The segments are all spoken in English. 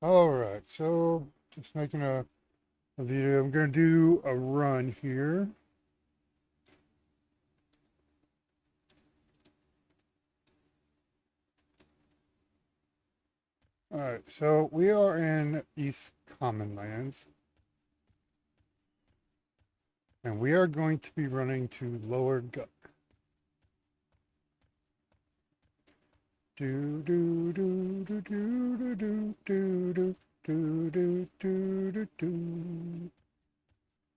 Alright, so just making a video. I'm gonna do a run here. Alright, so we are in East Common Lands, and we are going to be running to Lower Guck. Do do do do do do do do do do do do do.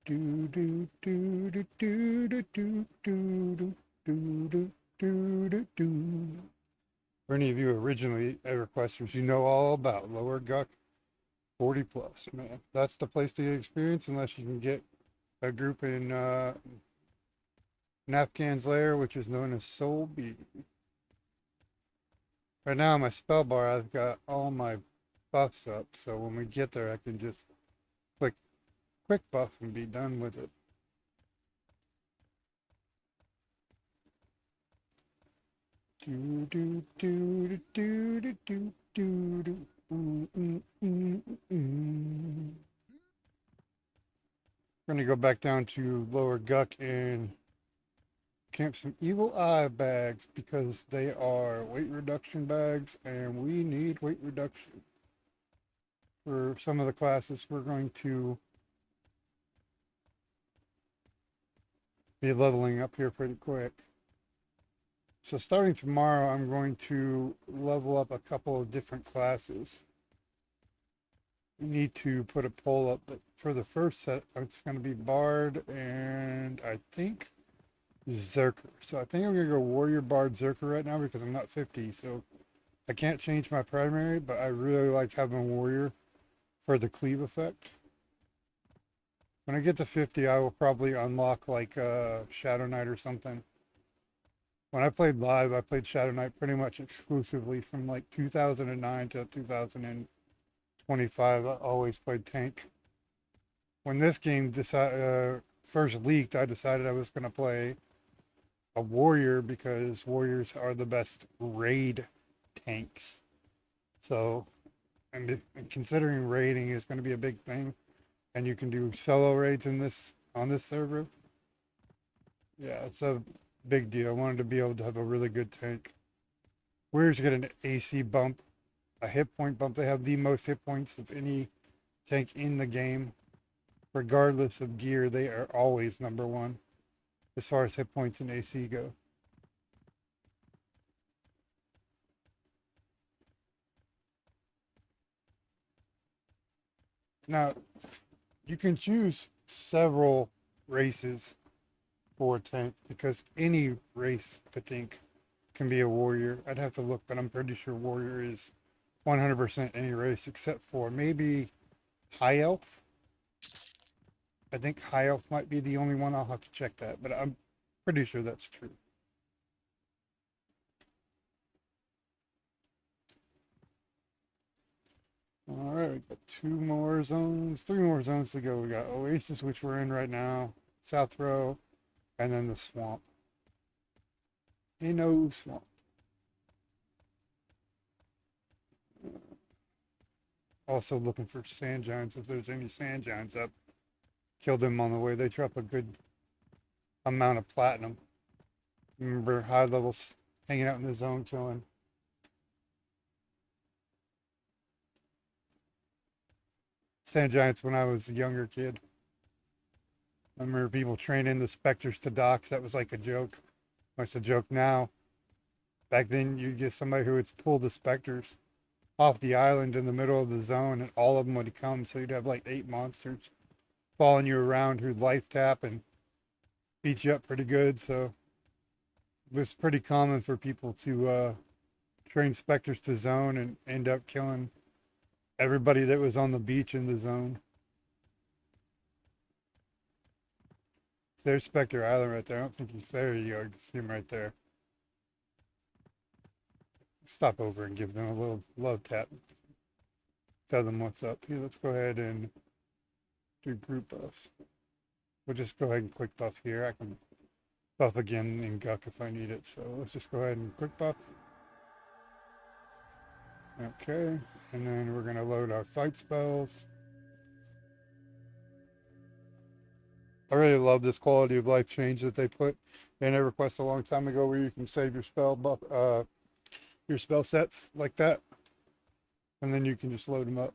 Do do do do do do do do do do do do do. For any of you originally requesters, you know all about Lower Guck 40 plus, man. That's the place to get experience unless you can get a group in Nafkan's Lair, which is known as Soul B. Right now, my spell bar, I've got all my buffs up, so when we get there, I can just click quick buff and be done with it. Do do do do do do do do. We're gonna go back down to Lower Guck and camp some Evil Eye bags because they are weight reduction bags, and we need weight reduction for some of the classes we're going to be leveling up here pretty quick. So starting tomorrow, I'm going to level up a couple of different classes. We need to put a poll up, but for the first set, it's going to be Bard and I think Zerker. So I think I'm going to go Warrior Bard Zerker right now because I'm not 50, so I can't change my primary, but I really like having Warrior for the cleave effect. When I get to 50, I will probably unlock like Shadow Knight or something. When I played live, I played Shadow Knight pretty much exclusively from like 2009 to 2025. I always played tank. When this game first leaked, I decided I was going to play a warrior because warriors are the best raid tanks. So, and considering raiding is going to be a big thing, and you can do solo raids in this on this server. Yeah, it's a big deal. I wanted to be able to have a really good tank. Warriors get an AC bump, a hit point bump. They have the most hit points of any tank in the game. Regardless of gear, they are always number one as far as hit points and AC go. Now, you can choose several races for a tank because any race, I think, can be a warrior. I'd have to look, but I'm pretty sure warrior is 100% any race except for maybe high elf. I think high elf might be the only one. I'll have to check that, but I'm pretty sure that's true. All right, we got three more zones to go. We got Oasis, which we're in right now, South Row, and then the swamp. Inno Swamp. Also looking for sand giants. If there's any sand giants up, kill them on the way. They drop a good amount of platinum. Remember high levels hanging out in the zone killing sand giants when I was a younger kid. I remember people training the specters to docks. That was like a joke. Well, it's a joke now. Back then, you'd get somebody who would pull the specters off the island in the middle of the zone, and all of them would come. So you'd have like 8 monsters following you around who'd life tap and beat you up pretty good. So it was pretty common for people to train specters to zone and end up killing everybody that was on the beach in the zone. There's Spectre Island right there. I don't think he's there. You go. You can see him right there. Stop over and give them a little love tap. Tell them what's up. Here, let's go ahead and do group buffs. We'll just go ahead and quick buff here. I can buff again in Guck if I need it. So let's just go ahead and quick buff. Okay, and then we're going to load our fight spells. I really love this quality of life change that they put in EverQuest a long time ago, where you can save your spell buff, your spell sets like that, and then you can just load them up.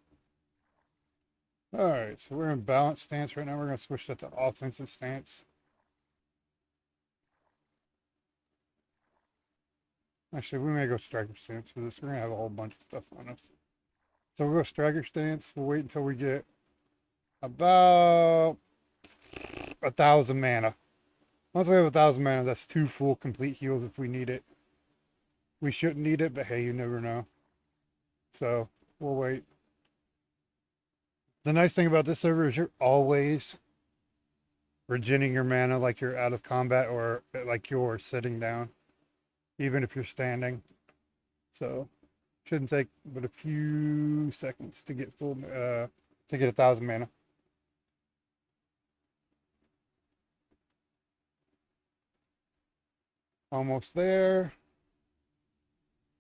All right, so we're in balanced stance right now. We're going to switch that to offensive stance. Actually, we may go striker stance for this. We're going to have a whole bunch of stuff on us. So we'll go striker stance. We'll wait until we get about 1,000 mana. Once we have 1,000 mana, that's 2 full complete heals if we need it. We shouldn't need it, but hey, you never know. So we'll wait. The nice thing about this server is you're always regenerating your mana like you're out of combat or like you're sitting down, even if you're standing. So shouldn't take but a few seconds to get full to get 1,000 mana. Almost there.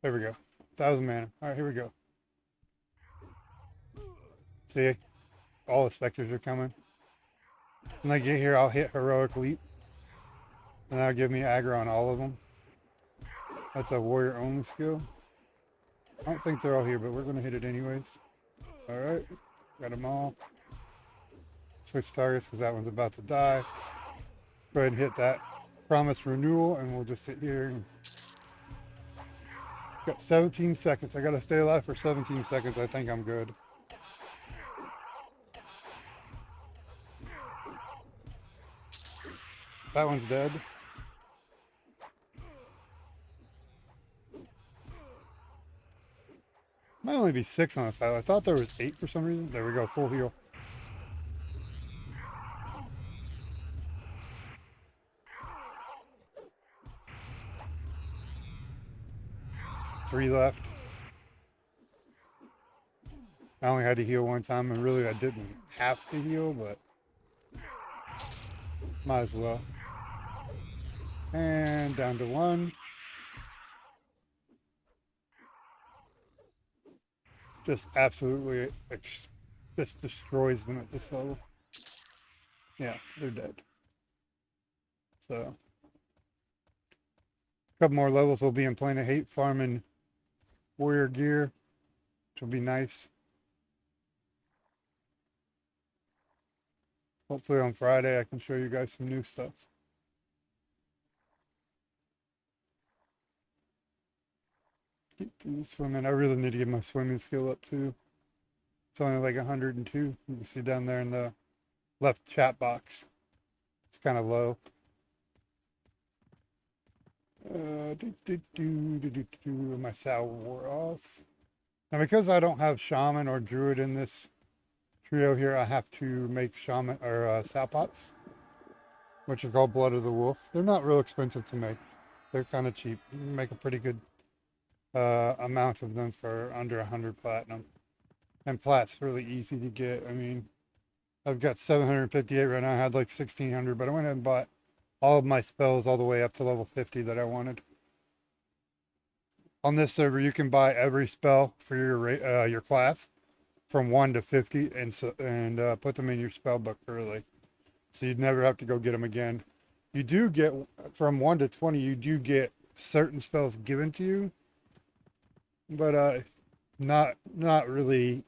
There we go. 1,000 mana. All right, here we go. See, all the specters are coming. When I get here, I'll hit Heroic Leap, and that'll give me aggro on all of them. That's a warrior only skill. I don't think they're all here, but we're going to hit it anyways. All right, got them all. Switch targets because that one's about to die. Go ahead and hit that promise renewal, and we'll just sit here. Got 17 seconds. I got to stay alive for 17 seconds. I think I'm good. That one's dead. Might only be 6 on this island. I thought there was 8 for some reason. There we go, full heal. Three left. I only had to heal one time, and really I didn't have to heal, but might as well. And down to 1. Just absolutely just destroys them at this level. Yeah, they're dead. So a couple more levels we'll be in Plane of Hate farming warrior gear, which will be nice. Hopefully on Friday I can show you guys some new stuff. Keep swimming. I really need to get my swimming skill up too. It's only like 102. You can see down there in the left chat box. It's kind of low. My Sal wore off. Now because I don't have Shaman or Druid in this trio here, I have to make Shaman or Sal pots, which are called Blood of the Wolf. They're not real expensive to make. They're kind of cheap. You can make a pretty good amount of them for under 100 platinum. And plat's really easy to get. I mean, I've got 758 right now. I had like 1,600, but I went ahead and bought all of my spells all the way up to level 50 that I wanted. On this server, you can buy every spell for your class from 1 to 50 and put them in your spell book early. So you'd never have to go get them again. You do get, from 1 to 20, you do get certain spells given to you, but not really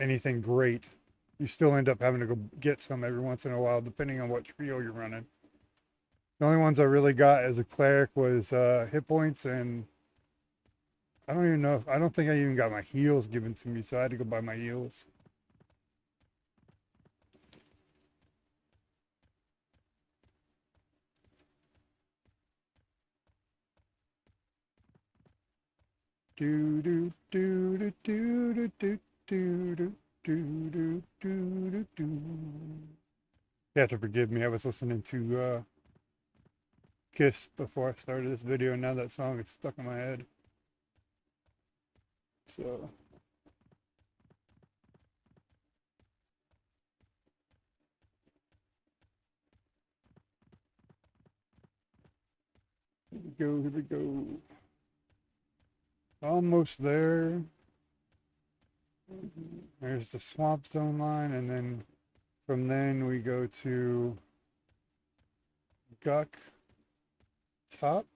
anything great. You still end up having to go get some every once in a while, depending on what trio you're running. The only ones I really got as a cleric was hit points, and I don't even know I don't think I even got my heals given to me, so I had to go buy my heals. Do do do do do do do do do do do do. You have to forgive me. I was listening to Kiss before I started this video, and now that song is stuck in my head. So here we go. Almost there. There's the swamp zone line, and then from then we go to Guck Top,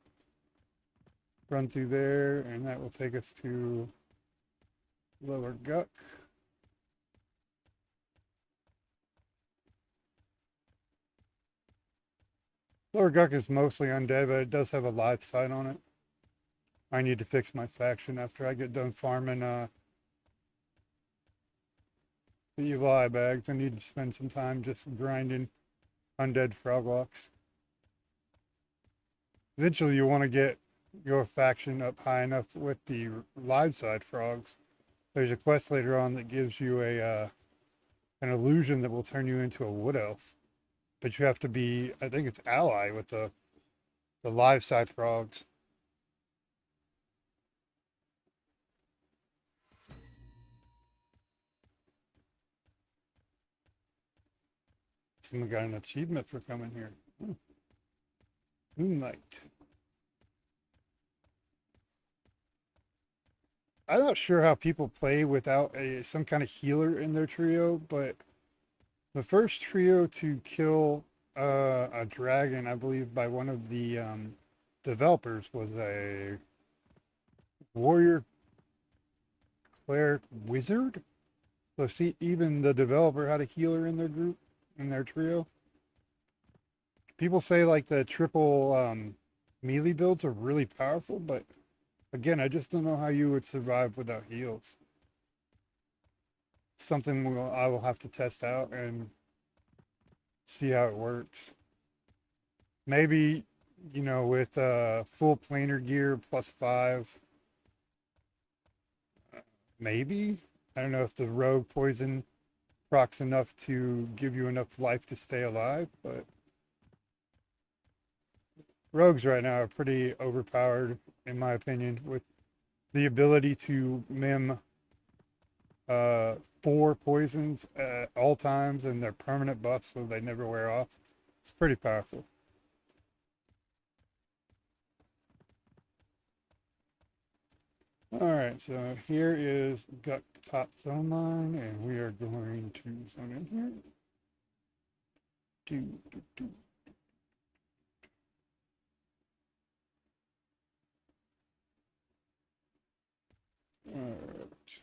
run through there, and that will take us to Lower Guck. Lower Guck is mostly undead, but it does have a live site on it. I need to fix my faction after I get done farming the evil eye bags. I need to spend some time just grinding undead froglocks. Eventually, you want to get your faction up high enough with the live side frogs. There's a quest later on that gives you a an illusion that will turn you into a wood elf, but you have to be, I think it's ally with the live side frogs. Someone got an achievement for coming here. Moonlight. I'm not sure how people play without some kind of healer in their trio, but the first trio to kill a dragon, I believe, by one of the developers was a warrior cleric wizard. So see, even the developer had a healer in their group, in their trio. People say like the triple melee builds are really powerful, but again, I just don't know how you would survive without heals. Something I will have to test out and see how it works. Maybe, with full planar gear +5, maybe. I don't know if the rogue poison procs enough to give you enough life to stay alive, but rogues right now are pretty overpowered, in my opinion, with the ability to mim 4 poisons at all times and they're permanent buffs so they never wear off. It's pretty powerful. All right, so here is Guck Top Zone Line, and we are going to zone in here. Do, do, do. All right.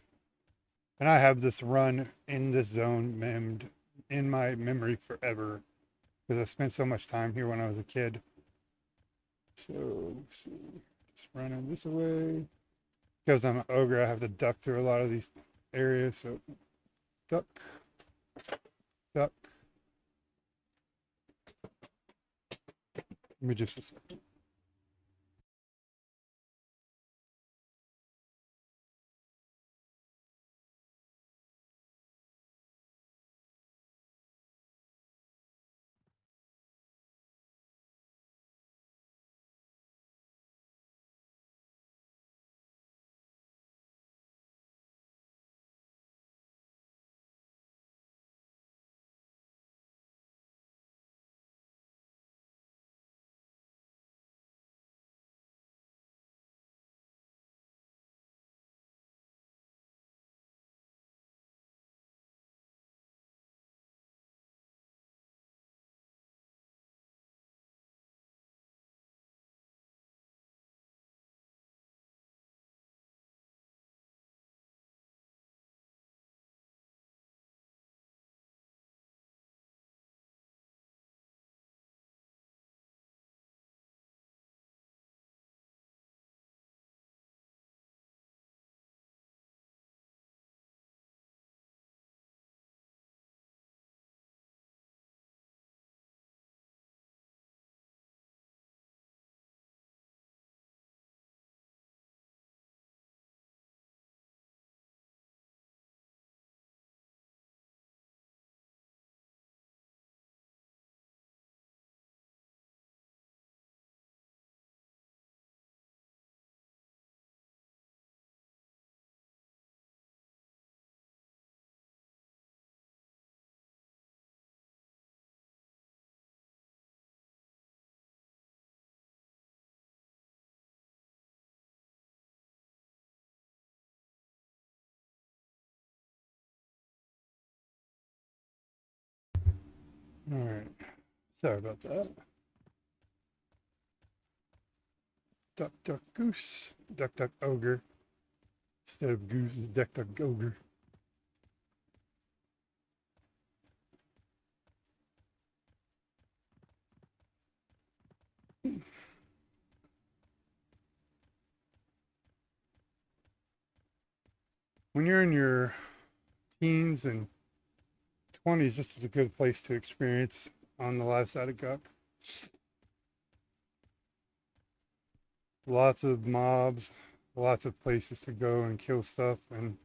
And I have this run in this zone memmed in my memory forever because I spent so much time here when I was a kid. So, let's see. Just running this away. Because I'm an ogre, I have to duck through a lot of these areas. So, duck, duck. Give me just a second. All right. Sorry about that. Duck, duck, goose. Duck, duck, ogre. Instead of goose, is duck, duck, ogre. When you're in your teens and 20s, just is a good place to experience on the live side of Guck. Lots of mobs, lots of places to go and kill stuff, and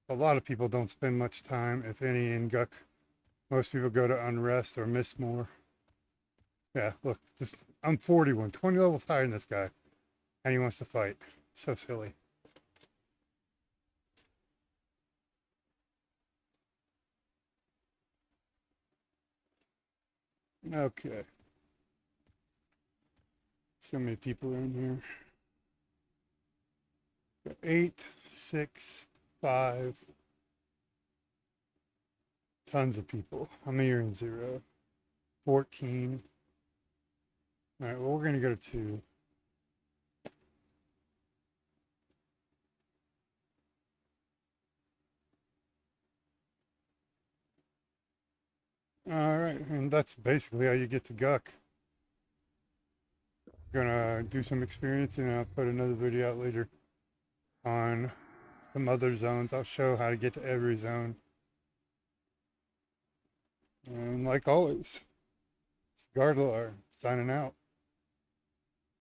a lot of people don't spend much time, if any, in Guck. Most people go to Unrest or Mistmoore. Yeah, look, this I'm 41, 20 levels higher than this guy, and he wants to fight. So silly. Okay. So many people in here. Got 8, 6, 5. Tons of people. How many are in 0? 14. All right, well, we're going to go to 2. All right, and that's basically how you get to Guck. Gonna do some experience and I'll put another video out later on some other zones. I'll show how to get to every zone. And like always, it's Gardelar signing out.